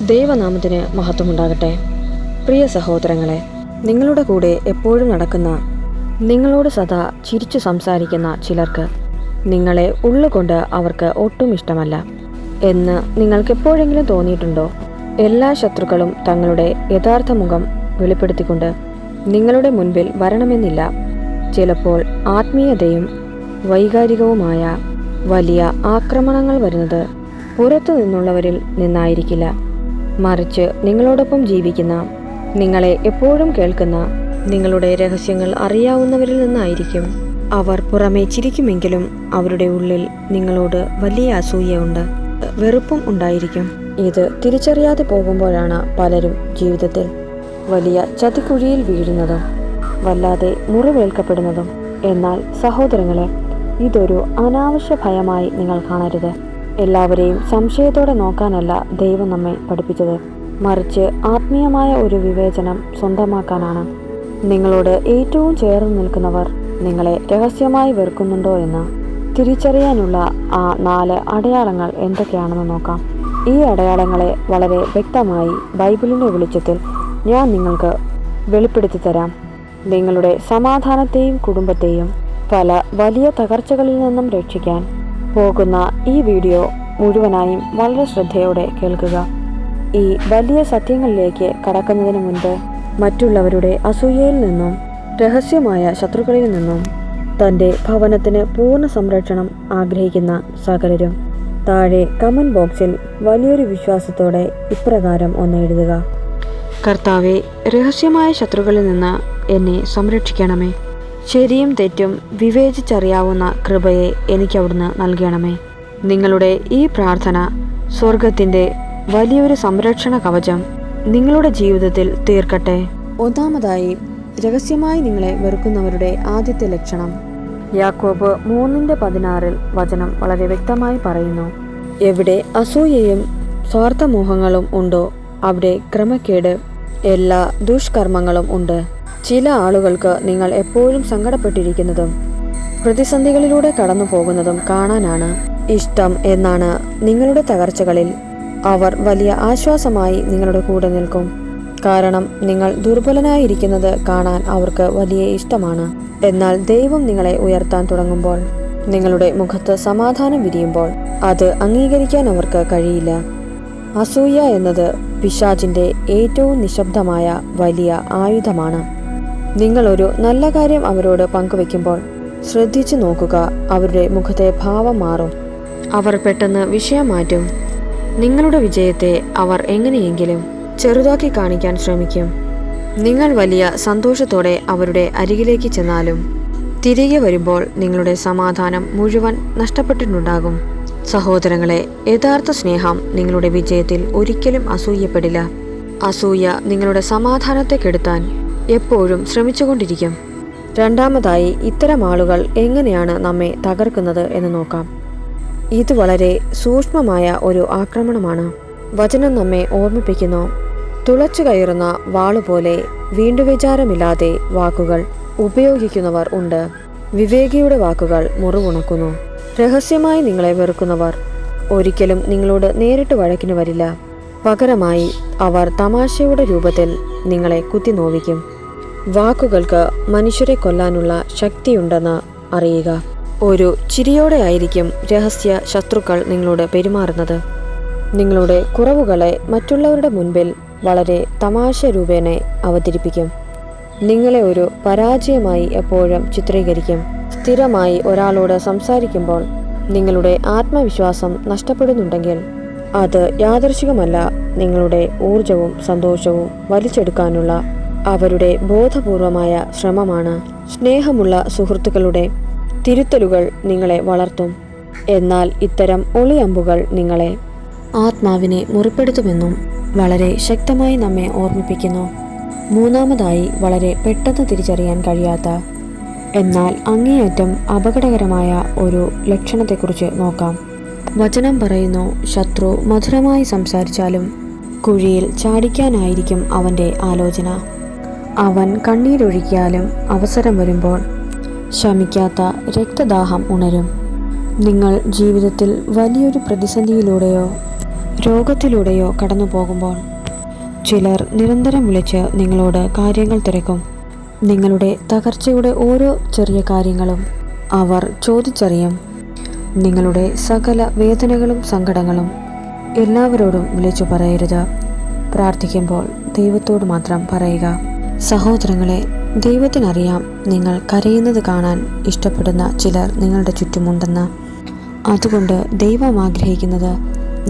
ദൈവനാമത്തിന് മഹത്വമുണ്ടാകട്ടെ. പ്രിയ സഹോദരങ്ങളെ, നിങ്ങളുടെ കൂടെ എപ്പോഴും നടക്കുന്ന, നിങ്ങളോട് സദാ ചിരിച്ചു സംസാരിക്കുന്ന ചിലർക്ക് നിങ്ങളെ ഉള്ളുകൊണ്ട് അവർക്ക് ഒട്ടും ഇഷ്ടമല്ല എന്ന് നിങ്ങൾക്കെപ്പോഴെങ്കിലും തോന്നിയിട്ടുണ്ടോ? എല്ലാ ശത്രുക്കളും തങ്ങളുടെ യഥാർത്ഥ മുഖം വെളിപ്പെടുത്തിക്കൊണ്ട് നിങ്ങളുടെ മുൻപിൽ വരണമെന്നില്ല. ചിലപ്പോൾ ആത്മീയതയും വൈകാരികവുമായ വലിയ ആക്രമണങ്ങൾ വരുന്നത് പുറത്തു നിന്നുള്ളവരിൽ നിന്നായിരിക്കില്ല, മറിച്ച് നിങ്ങളോടൊപ്പം ജീവിക്കുന്ന, നിങ്ങളെ എപ്പോഴും കേൾക്കുന്ന, നിങ്ങളുടെ രഹസ്യങ്ങൾ അറിയാവുന്നവരിൽ നിന്നായിരിക്കും. അവർ പുറമേ ചിരിക്കുമെങ്കിലും അവരുടെ ഉള്ളിൽ നിങ്ങളോട് വലിയ അസൂയയുണ്ട്, വെറുപ്പും ഉണ്ടായിരിക്കും. ഇത് തിരിച്ചറിയാതെ പോകുമ്പോഴാണ് പലരും ജീവിതത്തിൽ വലിയ ചതിക്കുഴിയിൽ വീഴുന്നതും വല്ലാതെ മുറിവേൽക്കപ്പെടുന്നതും. എന്നാൽ സഹോദരങ്ങളെ, ഇതൊരു അനാവശ്യ ഭയമായി നിങ്ങൾ കാണരുത്. എല്ലാവരെയും സംശയത്തോടെ നോക്കാനല്ല ദൈവം നമ്മെ പഠിപ്പിച്ചത്, മറിച്ച് ആത്മീയമായ ഒരു വിവേചനം സ്വന്തമാക്കാനാണ്. നിങ്ങളോട് ഏറ്റവും ചേർന്ന് നിൽക്കുന്നവർ നിങ്ങളെ രഹസ്യമായി വെറുക്കുന്നുണ്ടോ എന്ന് തിരിച്ചറിയാനുള്ള ആ 4 അടയാളങ്ങൾ എന്തൊക്കെയാണെന്ന് നോക്കാം. ഈ അടയാളങ്ങളെ വളരെ വ്യക്തമായി ബൈബിളിൻ്റെ വെളിച്ചത്തിൽ ഞാൻ നിങ്ങൾക്ക് വെളിപ്പെടുത്തി തരാം. നിങ്ങളുടെ സമാധാനത്തെയും കുടുംബത്തെയും പല വലിയ തകർച്ചകളിൽ നിന്നും രക്ഷിക്കാൻ പോകുന്ന ഈ വീഡിയോ മുഴുവനായും വളരെ ശ്രദ്ധയോടെ കേൾക്കുക. ഈ വലിയ സത്യങ്ങളിലേക്ക് കടക്കുന്നതിന് മുൻപ് മറ്റുള്ളവരുടെ അസൂയയിൽ നിന്നും രഹസ്യമായ ശത്രുക്കളിൽ നിന്നും തൻ്റെ ഭവനത്തിന് പൂർണ്ണ സംരക്ഷണം ആഗ്രഹിക്കുന്ന സകലരും താഴെ കമൻറ്റ് ബോക്സിൽ വലിയൊരു വിശ്വാസത്തോടെ ഇപ്രകാരം ഒന്ന് എഴുതുക: കർത്താവെ, രഹസ്യമായ ശത്രുക്കളിൽ നിന്ന് എന്നെ സംരക്ഷിക്കണമേ. ശരിയും തെറ്റും വിവേചിച്ചറിയാവുന്ന കൃപയെ എനിക്ക് അവിടുന്ന് നൽകണമേ. നിങ്ങളുടെ ഈ പ്രാർത്ഥന സ്വർഗത്തിൻ്റെ വലിയൊരു സംരക്ഷണ കവചം നിങ്ങളുടെ ജീവിതത്തിൽ തീർക്കട്ടെ. ഒന്നാമതായി, രഹസ്യമായി നിങ്ങളെ വെറുക്കുന്നവരുടെ ആദ്യത്തെ ലക്ഷണം. യാക്കോബ് 3:16 വചനം വളരെ വ്യക്തമായി പറയുന്നു: എവിടെ അസൂയയും സ്വാർത്ഥമോഹങ്ങളും ഉണ്ടോ അവിടെ ക്രമക്കേട്, എല്ലാ ദുഷ്കർമ്മങ്ങളും ഉണ്ട്. ചില ആളുകൾക്ക് നിങ്ങൾ എപ്പോഴും സങ്കടപ്പെട്ടിരിക്കുന്നതും പ്രതിസന്ധികളിലൂടെ കടന്നു പോകുന്നതും കാണാനാണ് ഇഷ്ടം എന്നാണ്. നിങ്ങളുടെ തകർച്ചകളിൽ അവർ വലിയ ആശ്വാസമായി നിങ്ങളുടെ കൂടെ നിൽക്കും. കാരണം നിങ്ങൾ ദുർബലനായിരിക്കുന്നത് കാണാൻ അവർക്ക് വലിയ ഇഷ്ടമാണ്. എന്നാൽ ദൈവം നിങ്ങളെ ഉയർത്താൻ തുടങ്ങുമ്പോൾ, നിങ്ങളുടെ മുഖത്ത് സമാധാനം വിരിയുമ്പോൾ അത് അംഗീകരിക്കാൻ അവർക്ക് കഴിയില്ല. അസൂയ എന്നത് പിശാചിൻ്റെ ഏറ്റവും നിശബ്ദമായ വലിയ ആയുധമാണ്. നിങ്ങളൊരു നല്ല കാര്യം അവരോട് പങ്കുവെക്കുമ്പോൾ ശ്രദ്ധിച്ചു നോക്കുക, അവരുടെ മുഖത്തെ ഭാവം മാറും. അവർ പെട്ടെന്ന് വിഷയം മാറ്റും. നിങ്ങളുടെ വിജയത്തെ അവർ എങ്ങനെയെങ്കിലും ചെറുതാക്കി കാണിക്കാൻ ശ്രമിക്കും. നിങ്ങൾ വലിയ സന്തോഷത്തോടെ അവരുടെ അരികിലേക്ക് ചെന്നാലും തിരികെ വരുമ്പോൾ നിങ്ങളുടെ സമാധാനം മുഴുവൻ നഷ്ടപ്പെട്ടിട്ടുണ്ടാകും. സഹോദരങ്ങളെ, യഥാർത്ഥ സ്നേഹം നിങ്ങളുടെ വിജയത്തിൽ ഒരിക്കലും അസൂയപ്പെടില്ല. അസൂയ നിങ്ങളുടെ സമാധാനത്തെ കെടുത്താൻ എപ്പോഴും ശ്രമിച്ചുകൊണ്ടിരിക്കും. രണ്ടാമതായി, ഇത്തരം ആളുകൾ എങ്ങനെയാണ് നമ്മെ തകർക്കുന്നത് എന്ന് നോക്കാം. ഇത് വളരെ സൂക്ഷ്മമായ ഒരു ആക്രമണമാണ്. വചനം നമ്മെ ഓർമ്മിപ്പിക്കുന്നു: തുളച്ചു കയറുന്ന വാളുപോലെ വീണ്ടുവിചാരമില്ലാതെ വാക്കുകൾ ഉപയോഗിക്കുന്നവർ ഉണ്ട്. വിവേകിയുടെ വാക്കുകൾ മുറിവുണക്കുന്നു. രഹസ്യമായി നിങ്ങളെ വെറുക്കുന്നവർ ഒരിക്കലും നിങ്ങളോട് നേരിട്ട് വഴക്കിന് വരില്ല. പകരമായി അവർ തമാശയുടെ രൂപത്തിൽ നിങ്ങളെ കുത്തി നോവിക്കും. വാക്കുകൾക്ക് മനുഷ്യരെ കൊല്ലാനുള്ള ശക്തിയുണ്ടെന്ന് അറിയുക. ഒരു ചിരിയോടെ ആയിരിക്കും രഹസ്യ ശത്രുക്കൾ നിങ്ങളോട് പെരുമാറുന്നത്. നിങ്ങളുടെ കുറവുകളെ മറ്റുള്ളവരുടെ മുൻപിൽ വളരെ തമാശ രൂപേണ അവതരിപ്പിക്കും. നിങ്ങളെ ഒരു പരാജയമായി എപ്പോഴും ചിത്രീകരിക്കും. സ്ഥിരമായി ഒരാളോട് സംസാരിക്കുമ്പോൾ നിങ്ങളുടെ ആത്മവിശ്വാസം നഷ്ടപ്പെടുന്നുണ്ടെങ്കിൽ അത് യാദൃശ്ചികമല്ല, നിങ്ങളുടെ ഊർജവും സന്തോഷവും വലിച്ചെടുക്കാനുള്ള അവരുടെ ബോധപൂർവമായ ശ്രമമാണ്. സ്നേഹമുള്ള സുഹൃത്തുക്കളുടെ തിരുത്തലുകൾ നിങ്ങളെ വളർത്തും. എന്നാൽ ഇത്തരം ഒളിയമ്പുകൾ നിങ്ങളെ ആത്മാവിനെ മുറിപ്പെടുത്തുമെന്നും വളരെ ശക്തമായി നമ്മെ ഓർമ്മിപ്പിക്കുന്നു. മൂന്നാമതായി, വളരെ പെട്ടെന്ന് തിരിച്ചറിയാൻ കഴിയാത്ത എന്നാൽ അങ്ങേയറ്റം അപകടകരമായ ഒരു ലക്ഷണത്തെക്കുറിച്ച് നോക്കാം. വചനം പറയുന്നു: ശത്രു മധുരമായി സംസാരിച്ചാലും കുഴിയിൽ ചാടിക്കാനായിരിക്കും അവൻ്റെ ആലോചന. അവൻ കണ്ണീരൊഴുക്കിയാലും അവസരം വരുമ്പോൾ ശമിക്കാത്ത രക്തദാഹം ഉണരും. നിങ്ങൾ ജീവിതത്തിൽ വലിയൊരു പ്രതിസന്ധിയിലൂടെയോ രോഗത്തിലൂടെയോ കടന്നു പോകുമ്പോൾ ചിലർ നിരന്തരം വിളിച്ച് നിങ്ങളോട് കാര്യങ്ങൾ തിരക്കും. നിങ്ങളുടെ തകർച്ചയുടെ ഓരോ ചെറിയ കാര്യങ്ങളും അവർ ചോദിച്ചറിയും. നിങ്ങളുടെ സകല വേദനകളും സങ്കടങ്ങളും എല്ലാവരോടും വിളിച്ചു പറയരുത്. പ്രാർത്ഥിക്കുമ്പോൾ ദൈവത്തോട് മാത്രം പറയുക. സഹോദരങ്ങളെ, ദൈവത്തിനറിയാം നിങ്ങൾ കരയുന്നത് കാണാൻ ഇഷ്ടപ്പെടുന്ന ചിലർ നിങ്ങളുടെ ചുറ്റുമുണ്ടെന്ന്. അതുകൊണ്ട് ദൈവം ആഗ്രഹിക്കുന്നത്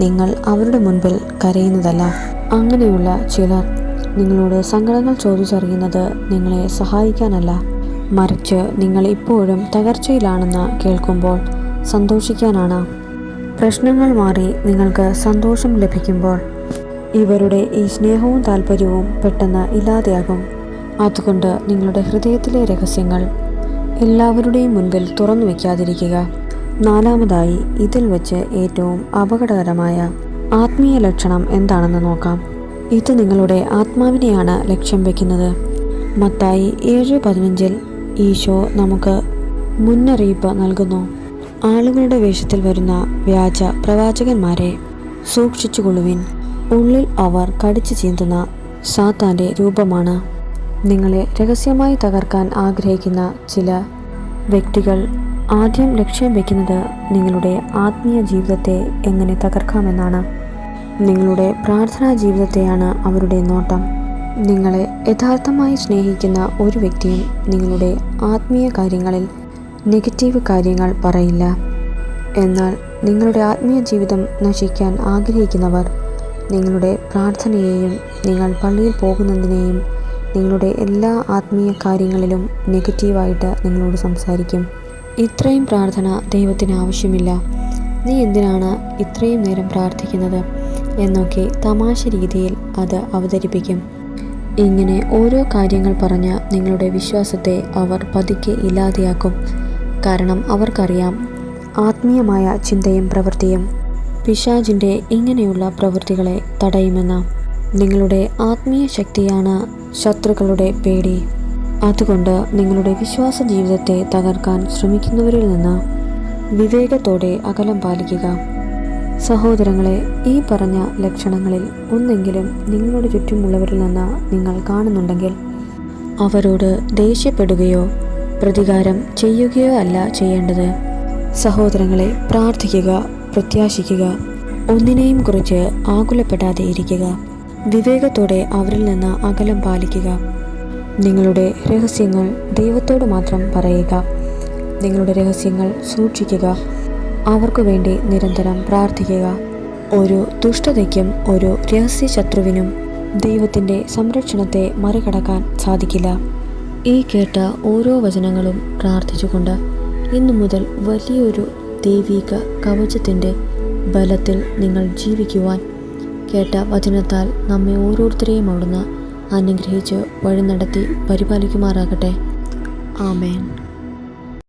നിങ്ങൾ അവരുടെ മുൻപിൽ കരയുന്നതല്ല. അങ്ങനെയുള്ള ചിലർ നിങ്ങളോട് സങ്കടങ്ങൾ ചോദിച്ചറിയുന്നത് നിങ്ങളെ സഹായിക്കാനല്ല, മറിച്ച് നിങ്ങൾ ഇപ്പോഴും തകർച്ചയിലാണെന്ന് കേൾക്കുമ്പോൾ സന്തോഷിക്കാനാണ്. പ്രശ്നങ്ങൾ മാറി നിങ്ങൾക്ക് സന്തോഷം ലഭിക്കുമ്പോൾ ഇവരുടെ ഈ സ്നേഹവും താല്പര്യവും പെട്ടെന്ന് ഇല്ലാതെയാകും. അതുകൊണ്ട് നിങ്ങളുടെ ഹൃദയത്തിലെ രഹസ്യങ്ങൾ എല്ലാവരുടെയും മുൻപിൽ തുറന്നു വയ്ക്കാതിരിക്കുക. നാലാമതായി, ഇതിൽ വെച്ച് ഏറ്റവും അപകടകരമായ ആത്മീയ ലക്ഷണം എന്താണെന്ന് നോക്കാം. ഇത് നിങ്ങളുടെ ആത്മാവിനെയാണ് ലക്ഷ്യം വയ്ക്കുന്നത്. മത്തായി 7:15 ഈശോ നമുക്ക് മുന്നറിയിപ്പ് നൽകുന്നു. ആളുകളുടെ വേഷത്തിൽ വരുന്ന വ്യാജ പ്രവാചകന്മാരെ സൂക്ഷിച്ചുകൊള്ളുവിൻ. ഉള്ളിൽ അവർ കടിച്ചു ചീന്തുന്ന സാത്താൻ്റെ രൂപമാണ്. നിങ്ങളെ രഹസ്യമായി തകർക്കാൻ ആഗ്രഹിക്കുന്ന ചില വ്യക്തികൾ ആദ്യം ലക്ഷ്യം വയ്ക്കുന്നത് നിങ്ങളുടെ ആത്മീയ ജീവിതത്തെ എങ്ങനെ തകർക്കാമെന്നാണ്. നിങ്ങളുടെ പ്രാർത്ഥനാ ജീവിതത്തെയാണ് അവരുടെ നോട്ടം. നിങ്ങളെ യഥാർത്ഥമായി സ്നേഹിക്കുന്ന ഒരു വ്യക്തിയും നിങ്ങളുടെ ആത്മീയ കാര്യങ്ങളിൽ നെഗറ്റീവ് കാര്യങ്ങൾ പറയില്ല. എന്നാൽ നിങ്ങളുടെ ആത്മീയ ജീവിതം നശിക്കാൻ ആഗ്രഹിക്കുന്നവർ നിങ്ങളുടെ പ്രാർത്ഥനയെയും നിങ്ങൾ പള്ളിയിൽ പോകുന്നതിനെയും നിങ്ങളുടെ എല്ലാ ആത്മീയ കാര്യങ്ങളിലും നെഗറ്റീവായിട്ട് നിങ്ങളോട് സംസാരിക്കും. ഇത്രയും പ്രാർത്ഥന ദൈവത്തിന് ആവശ്യമില്ല, നീ എന്തിനാണ് ഇത്രയും നേരം പ്രാർത്ഥിക്കുന്നത് എന്നൊക്കെ തമാശ രീതിയിൽ അത് അവതരിപ്പിക്കും. ഇങ്ങനെ ഓരോ കാര്യങ്ങൾ പറഞ്ഞ് നിങ്ങളുടെ വിശ്വാസത്തെ അവർ പതുക്കെ ഇല്ലാതെയാക്കും. കാരണം അവർക്കറിയാം ആത്മീയമായ ചിന്തയും പ്രവൃത്തിയും പിശാചിൻ്റെ ഇങ്ങനെയുള്ള പ്രവൃത്തികളെ തടയുമെന്ന്. നിങ്ങളുടെ ആത്മീയ ശക്തിയാണ് ശത്രുക്കളുടെ പേടി. അതുകൊണ്ട് നിങ്ങളുടെ വിശ്വാസ ജീവിതത്തെ തകർക്കാൻ ശ്രമിക്കുന്നവരിൽ നിന്ന് വിവേകത്തോടെ അകലം പാലിക്കുക. സഹോദരങ്ങളെ, ഈ പറഞ്ഞ ലക്ഷണങ്ങളിൽ ഒന്നെങ്കിലും നിങ്ങളുടെ ചുറ്റുമുള്ളവരിൽ നിന്ന് നിങ്ങൾ കാണുന്നുണ്ടെങ്കിൽ അവരോട് ദേഷ്യപ്പെടുകയോ പ്രതികാരം ചെയ്യുകയോ അല്ല ചെയ്യേണ്ടത്. സഹോദരങ്ങളെ, പ്രാർത്ഥിക്കുക, പ്രത്യാശിക്കുക, ഒന്നിനെയും കുറിച്ച് ആകുലപ്പെടാതെ ഇരിക്കുക. വിവേകത്തോടെ അവരിൽ നിന്ന് അകലം പാലിക്കുക. നിങ്ങളുടെ രഹസ്യങ്ങൾ ദൈവത്തോട് മാത്രം പറയുക. നിങ്ങളുടെ രഹസ്യങ്ങൾ സൂക്ഷിക്കുക. അവർക്കു വേണ്ടി നിരന്തരം പ്രാർത്ഥിക്കുക. ഒരു ദുഷ്ടതയ്ക്കും ഒരു രഹസ്യ ശത്രുവിനും ദൈവത്തിൻ്റെ സംരക്ഷണത്തെ മറികടക്കാൻ സാധിക്കില്ല. ഈ കേട്ട ഓരോ വചനങ്ങളും പ്രാർത്ഥിച്ചുകൊണ്ട് ഇന്നു മുതൽ വലിയൊരു ദൈവിക കവചത്തിൻ്റെ ബലത്തിൽ നിങ്ങൾ ജീവിക്കുവാൻ കേട്ട വചനത്താൽ നമ്മെ ഓരോരുത്തരെയും അവിടുന്ന് അനുഗ്രഹിച്ച് വഴി നടത്തി പരിപാലിക്കുമാറാകട്ടെ. ആമേൻ.